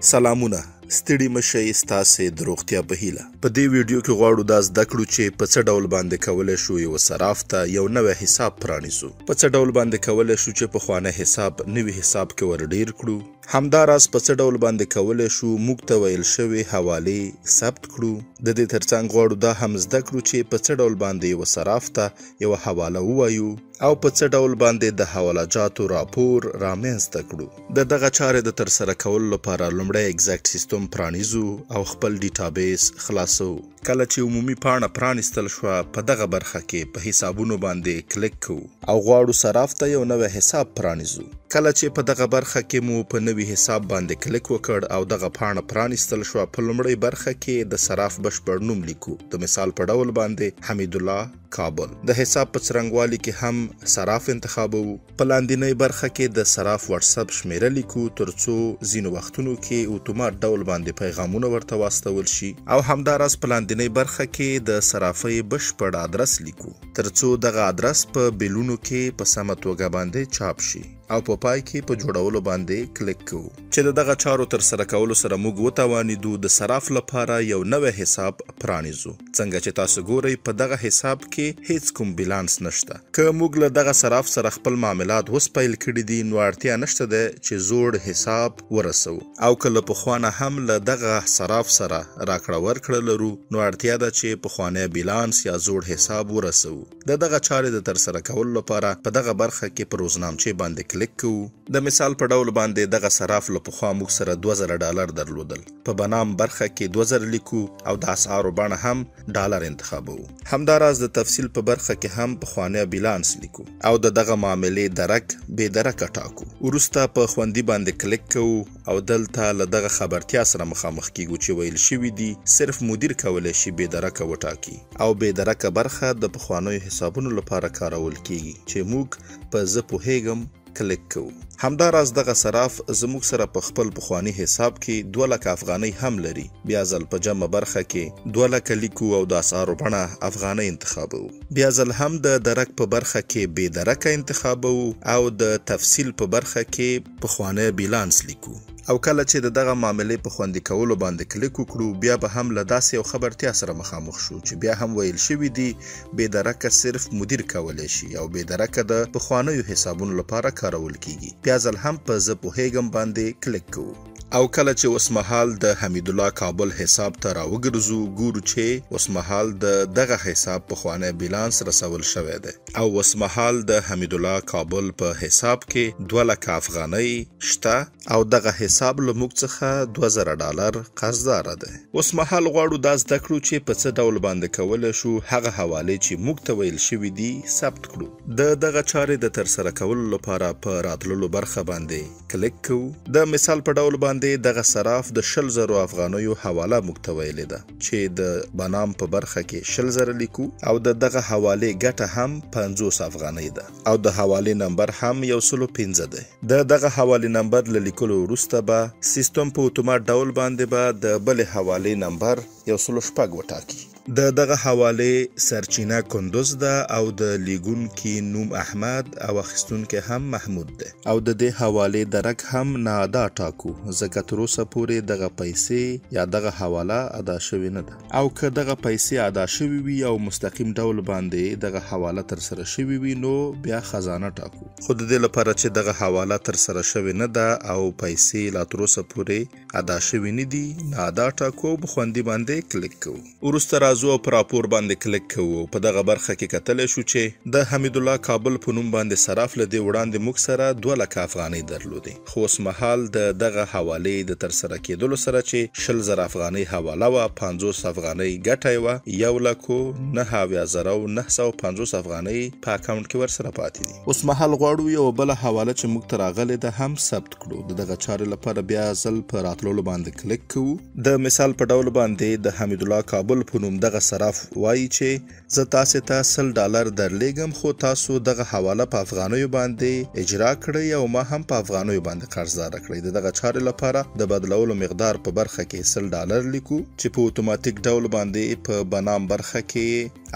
سلامونه ستړي مشئ ستاسې د روغتیا په هیله. په دې ویډیو کې غواړو دا زده کړو چې په څه ډول باندې کولی شو یو صراف ته یو نوی حساب پرانیزو. په څه ډول باندې کولی شو چې پخوانی حساب نوي حساب کې ور ډیر کړو. همداراز په څه ډول باندې کولی شو موږ ته ویل شوې حوالې ثبت کړو. د دې ترڅنګ غواړو دا هم زده کړو چې په څه ډول باندې یو صراف ته یو حواله ووایو او په څه ډول باندې د حوالجاتو راپور رامنځته کړو. د دغه چارې د ترسره کولو لپاره لومړی ایگزیکټ سیستم پرانیزو او خپل ډیټابیس خلاصو. کله چې عمومي پاڼه پرانیستل شوه په دغه برخه کې په حسابونو باندې کلیک کوو او غواړو صراف ته یو نوی حساب پرانیزو. کله چې په دغه برخه کې مو په نوي حساب باندې کلیک وکړ او دغه پاڼه پرانیستل شوه، په لومړۍ برخه کې د صراف بشپړ نوم لیکو. د مثال په ډول باندې حمیدالله کابل. د حساب په څرنګوالي کې هم صراف انتخابوو. په لاندینۍ برخه کې د صراف واتساپ شمیره لیکو ترڅو ځینو وختونو کې اتومات ډول باندې پیغامونه ورته واستول شي او همداراز په لاندینۍ برخه کې د صرافۍ بشپړ ادرس لیکو ترڅو دغه ادرس په بیلونو کې په سمه توګه باندې چاپ شي او په پای کې په جوړولو باندې کلیک کوو. چې د دغه چارو تر سره کولو سره موږ وتوانیدو د صراف لپاره یو نوی حساب پرانیزو. څنګه چې تاسو ګورئ په دغه حساب کې هیڅ کوم بیلانس نشته. که موږ له دغه صراف سره خپل معاملات اوس پیل کړي دي نو اړتیا نشته ده چې زوړ حساب ورسو، او که له پخوانه هم له دغه صراف سره راکړه ورکړه لرو نو اړتیا ده چې پخوانی بیلانس یا زوړ حساب ورسو. د دغه چارې د ترسره کولو لپاره په دغه برخه کې په روزنامچې باندې کلیک کوو. د مثال په ډول باندې دغه صراف له پخوا موږ سره $2000 درلودل. په بنام برخه کې 2000 لیکو او د اسعارو بڼه هم ډالر انتخابوو. همداراز د تفصیل په برخه کې هم پخوانی بیلانس لیکو او د دغه معاملې درک بې درکه ټاکو. وروسته په خوندي باندې کلیک کوو او دلته له دغه خبرتیا سره مخامخ کیږو چې ویل شوي دي صرف مدیر کولی شي بې درکه وټاکي او بې درکه برخه د پخوانیو حسابونو لپاره کارول کیږي چې موږ په زه پوهیږم کلیک کوو. همداراز دغه صراف زموږ سره په خپل پخوانی حساب کې 2 لک افغانۍ هم لري. بیا ځل په جمع برخه کې 2 لک لیکو او د اسعارو بڼه افغانۍ انتخابوو. بیا ځل هم د درک په برخه کې بې درکه انتخابوو او د تفصیل په برخه کې پخوانی بیلانس لیکو. او کله چې د دغه معاملې په خوندي کولو باندې کلیک وکړو بیا به هم له داسې یو خبرتیا سره مخامخ شو چې بیا هم ویل شوي دي بې درکه صرف مدیر کولی شي او بې درکه د پخوانیو حسابونو لپاره کارول کیږي. بیا ځل هم په زه پوهیږم باندې کلیک کوو. او کله چې اوسمهال د حمیدالله کابل حساب ته راوګرځو ګورو چې اوسمهال د دغه حساب پخوانی بیلانس رسول شوی دی او اوسمهال د حمیدالله کابل په حساب کې 2 لک افغانۍ شته او دغه حساب له موږ څخه $2000 قرضدار دی. اوسمهال غواړو دا زده کړو چې په څه ډول باندې کولی شو هغه حوالې چې موږ ته ویل شوي دي ثبت کړو. د دغه چارې د ترسره کولو لپاره په راتللو برخه باندې کلیک کوو. د مثال په ډول باندې دغه صراف د 100,000 افغانیو حواله موږ ته ویلې ده چې د بنام په برخه کې 100,000 لیکو او د دغه حوالې ګټه هم 50 افغانۍ ده او د حوالې نمبر هم 115 دی. د دغه حوالې نمبر له لیکلو وروسته به سیستم په اتومات ډول باندې به د بلې حوالې نمبر 106 وټاکي. د دغه حوالې سرچینه کندوز ده او د لیږونکي نوم احمد او اخیستونکی هم محمود ده او د دې حوالې درک هم ناادا ټاکو ځکه تر اوسه پورې دغه پیسې یا دغه حواله ادا شوې نه ده. او که دغه پیسې ادا شوي وي او مستقیم ډول باندې دغه حواله ترسره شوي وي نو بیا خزانه ټاکو. خو د دې لپاره چې دغه حواله ترسره شوې نه ده او پیسې لا تر اوسه پورې ادا شوي نه دي ناادا ټاکو په خوندي باندې کلیک کوو. وروسته او پر راپور باندې کلیک کوو. په دغه برخه کې کتلی شو چې د حمیدالله کابل په نوم باندې صراف له دې وړاندې موږ سره 2 لک افغانۍ درلودې. خو اوسمهال د دغه حوالې د ترسره کېدلو سره چې 100,000 افغانۍ حواله وه 50 افغانۍ ګټه یې وه 1,09,950 افغانۍ په اکاونټ کې ورسره پاتې دي. اوسمهال غواړو یو بله حواله چې موږ ته راغلې ده هم ثبت کړو. د دغه چارې لپاره بیا ځل په راتللو باندې کلیک کوو. د مثال په ډول باندې د حمیدالله کابل په نوم دغه صراف وایي چې زه تاسې ته $100 درلیږم خو تاسو دغه حواله په افغانیو باندې اجرا کړئ او ما هم په افغانیو باندې قرضداره کړئ. د دغه چارې لپاره د بدلولو مقدار په برخه کې $100 لیکو چې په اتوماتیک ډول باندې په بنام برخه کې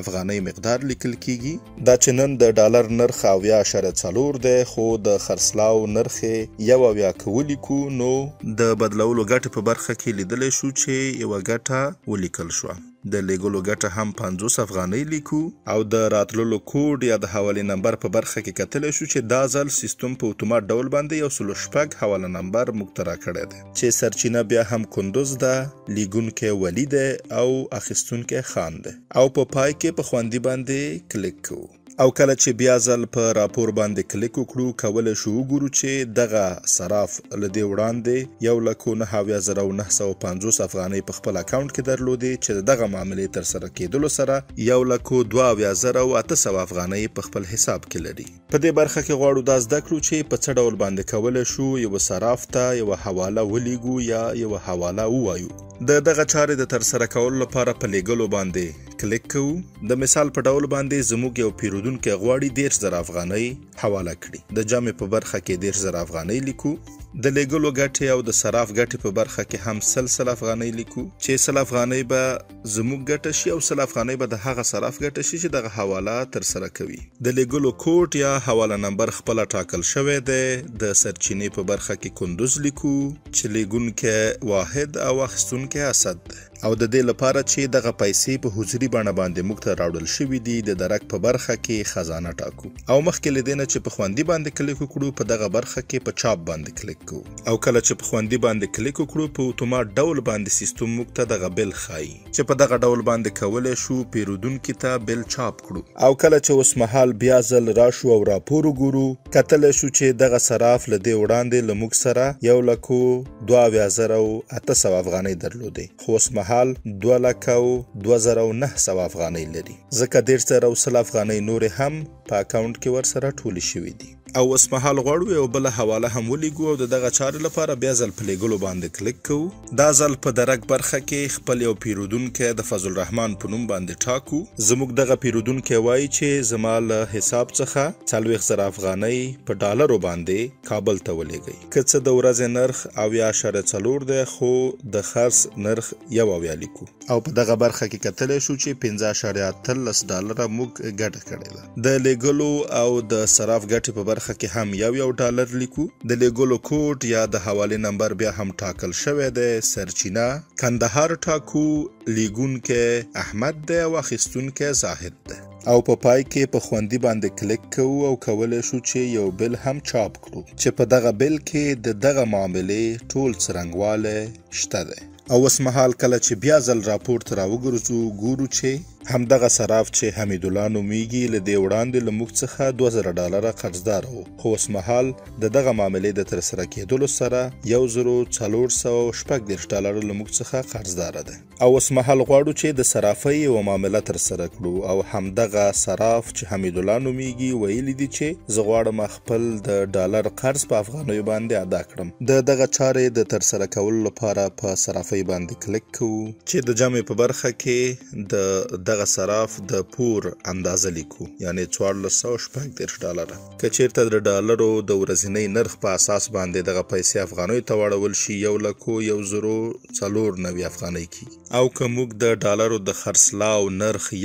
افغانۍ مقدار لیکل کیږي. دا چې نن د ډالر نرخ 80.4 دی خو د خرڅلاو نرخ 1 کولیکو نو د بدلولو ګټې په برخه کې لیدلی شو چې یوه ګټه ولیکل شوه. د لیږلو ګټه هم 50 افغانۍ لیکو او د راتللو کوډ یا د حوالې نمبر په برخه کې کتلی شو چې دا ځل سیستم په اتومات ډول باندې 106 حواله نمبر موږ ته راکړی دی چې سرچینه بیا هم کندوز ده، لیږونکی ولی دی او اخیستونکی خان دی او په پای کې په خوندي باندې کلیک کوو. او کله چې بیا ځل په راپور باندې کلیک وکړو کولی شو وګورو چې دغه صراف له دې وړاندې 1,09,950 افغانۍ په خپل اکاونټ کې درلودې چې د دغه معاملې ترسره کېدلو سره 1,22,800 افغانۍ په خپل حساب کې لري. په دې برخه کې غواړو دا زده کړو چې په څه ډول باندې کولی شو یوه صراف ته یوه حواله ولیږو یا یوه حواله ووایو. د دغه چارې د ترسره کولو لپاره په لیږلو باندې کلیک کوو. د مثال په ډول باندې زموږ یو پیرودونکی غواړي 10,000 افغانۍ حواله کړي. د جمع په برخه کې 10,000 افغانۍ لیکو. د لیږلو ګټې او د صراف ګټې په برخه کې هم 100 افغانۍ لیکو چې 100 افغانۍ به زموږ ګټه شي او 100 افغانۍ به د هغه صراف ګټه شي چې دغه حواله ترسره کوي. د لیږلو کوډ یا حواله نمبر خپله ټاکل شوی دی. د سرچینې په برخه کې کندوز لیکو چې لیږونکی واحد او اخیستونکی اسد دی او د دې لپاره چې دغه پیسې په حضوري بڼه باندې موږ ته راوړل شوي دي د درک په برخه کې خزانه ټاکو او مخکې له دې نه چې په خوندي باندې کلیک وکړو په دغه برخه کې په چاپ باندې کلیک کوو او کله چې په خوندي باندې کلیک وکړو په اتومات ډول باندې سیستم موږ ته دغه بیل ښایي چې په دغه ډول باندې کولی شو پیرودونکي ته بیل چاپ کړو او کله چې اوس مهال بیا ځل راشو او راپور وګورو کتلی شو چې دغه صراف له دې وړاندې له موږ سره 1,22,800 افغانۍ درلودې خو اوس حال 2,02,900 افغانۍ لري ځکه 1,000 افغانۍ نورې هم په اکاونټ کې ورسره ټولې شوي دي. او اوس مهال غواړو یو بله حواله هم ولیږو او د دغه چارې لپاره بیا ځل په لیږلو باندې کلیک کوو. دا ځل په درک برخه کې خپل یو پیرودونکی د فضل الرحمن په نوم باندې ټاکو. زموږ دغه پیرودونکی وایي چې زما له حساب څخه 40,000 افغانۍ په ډالرو باندې کابل ته ولیږئ. که څه د ورځې نرخ 80.4 دی خو د خرڅ نرخ 1 لیکو او په دغه برخه کې کتلی شو چې 15.13 ډالره موږ ګټه کړې ده. د لیږلو او د صراف ګټې په برخه کې هم یو ډالر لیکو. د لیږلو کوډ یا د حوالې نمبر بیا هم ټاکل شوی دی. سرچینه کندهار ټاکو، لیږونکی احمد دی او اخیستونکی زاهد دی او په پای کې په خوندي باندې کلیک کوو او کولی شو چې یو بیل هم چاپ کړو چې په دغه بیل کې د دغه معاملې ټول څرنګوالی شته دی. او اوس مهال کله چې بیا ځل راپور ته راوګرځو ګورو چې همدغه صراف چې حمید الله نومیږي له دې وړاندې له موږ څخه 2,000 ډالره قرضدار و خو اوس مهال د دغه معاملې د ترسره کېدلو سره 1,460 ډالره له موږ څخه قرضداره ده. او اوس مهال غواړو چې د صرافۍ یوه معامله ترسره کړو او همدغه صراف چې حمید الله نومیږي ویلي دي چې زه غواړم خپل د ډالر قرض په افغانیو باندې ادا کړم. د دغه چارې د ترسره کولو لپاره په صرافۍ باندې کلیک کوو چې د جمع په برخه کې د دغه صراف د پور اندازه لیکو یعنی 1460 ډالره. که چیرته د ډالرو د ورځنۍ نرخ په اساس باندې دغه پیسې افغانیو ته واړول شي 1,194 افغانۍ کیږي او که موږ د ډالرو د خرڅلاو نرخ 1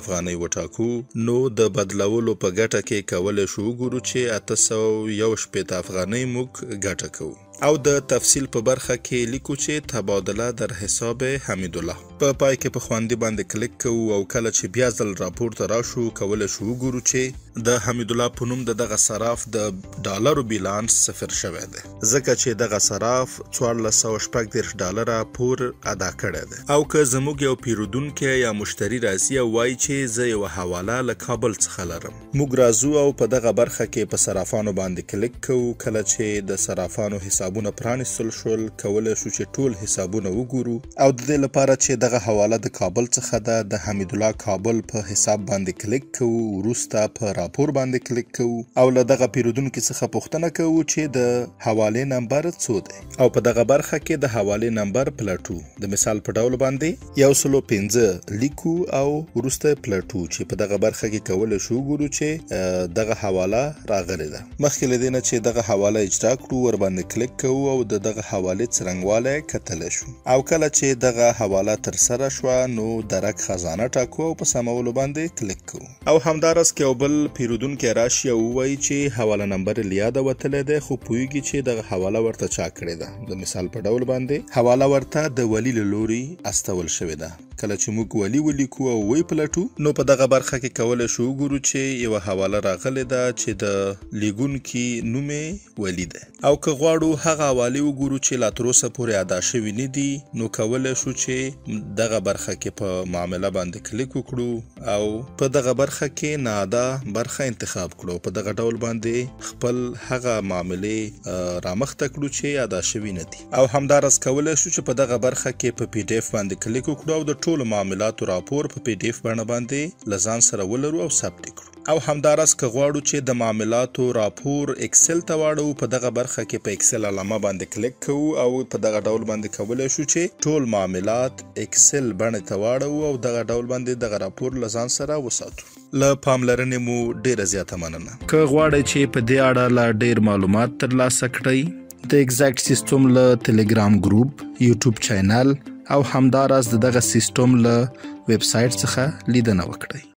افغانۍ وټاکو نو د بدلولو په ګټه کې کولی شو وګورو چې 811 افغانۍ موږ ګټه کوو. او د تفصیل په برخه کې لیکو چې تبادله در حساب حمید الله. په پای کې په خوندي باندې کلیک کوو او کله چې بیا ځل راپور ته راشو کولی شو وګورو چې د حمید الله په نوم د دغه صراف د ډالرو بیلانس صفر شوی دی ځکه چې دغه صراف 1460 ډالره پور ادا کړی دی. او که زموږ یو پیرودونکی یا مشتری راځي او وایي چې زه یوه حواله له کابل څخه لرم موږ راځو او په دغه برخه کې په صرافانو باندې کلیک کوو. کله چې د صرافانو حسابونه پرانیستل شول کولی شو چې ټول حسابونه وګورو او د دې لپاره چې دغه حواله د کابل څخه ده د حمید الله کابل په حساب باندې کلیک کوو. وروسته په راپور باندې کلیک کوو او له دغه پیرودونکي څخه پوښتنه کوو چې د حوالې نمبر څو دی او په دغه برخه کې د حوالې نمبر پلټو. د مثال په ډول باندې 105 لیکو او وروسته پلټو چې په دغه برخه کې کولی شو وګورو چې دغه حواله راغلې ده. مخکې له دې نه چې دغه حواله اجرا کړو ور باندې کلیک کوو او د دغه حوالې څرنګوالی کتلی شو او کله چې دغه حواله تر ترسره شوه نو درک خزانه ټاکو او په سمولو باندې کلیک کوو او همدارس کې یو بل پیرودونکی راشي او ووایي چې حواله نمبر یې له یاده وتلی دی خو پوهېږي چې دغه حواله ورته چا کړې ده د مثال په ډول باندې حواله ورته د ولي له لورې استول شوې ده کله چې موږ ولي ولیکو او وی پلټو نو په دغه برخه کې کولی شو وګورو چې یوه حواله راغلې ده چې د لیږونکي نوم یې ولي دی او که غواړو هغه حوالې وګورو چې لا تروسه پورې ادا شوي نه دي نو کولی شو چې دغه برخه کې په معامله باندې کلیک وکړو او په دغه برخه کې ناادا برخه انتخاب کړو په دغه ډول باندې خپل هغه معاملې رامخته کړو چې ادا شوي نه دي او همدارس کولی شو چې په دغه برخه کې په پی ډي اف باندې کلیک وکړو او د ټولو معاملاتو راپور په پی ډي اف بڼه باندې له ځان سره ولرو او ثبت کړو او همدارس که غواړو چې د معاملاتو راپور اکسل ته واړو په دغه برخه کې په اکسل علامه باندې کلیک کوو او په دغه ډول باندې کولی شو چې ټول معاملات اکسل بڼې ته واړو او دغه ډول باندې دغه راپور له ځان سره وساتو له پاملرنې مو ډیره زیاته مننه که غواړئ چې په دې اړه لا ډیر معلومات ترلاسه کړئ د ایگزیکټ سیستم له ټلګرام ګروپ یوټیوب چینل او همداراز دغه سیستم له ویب سایټ څخه لیدنه وکړئ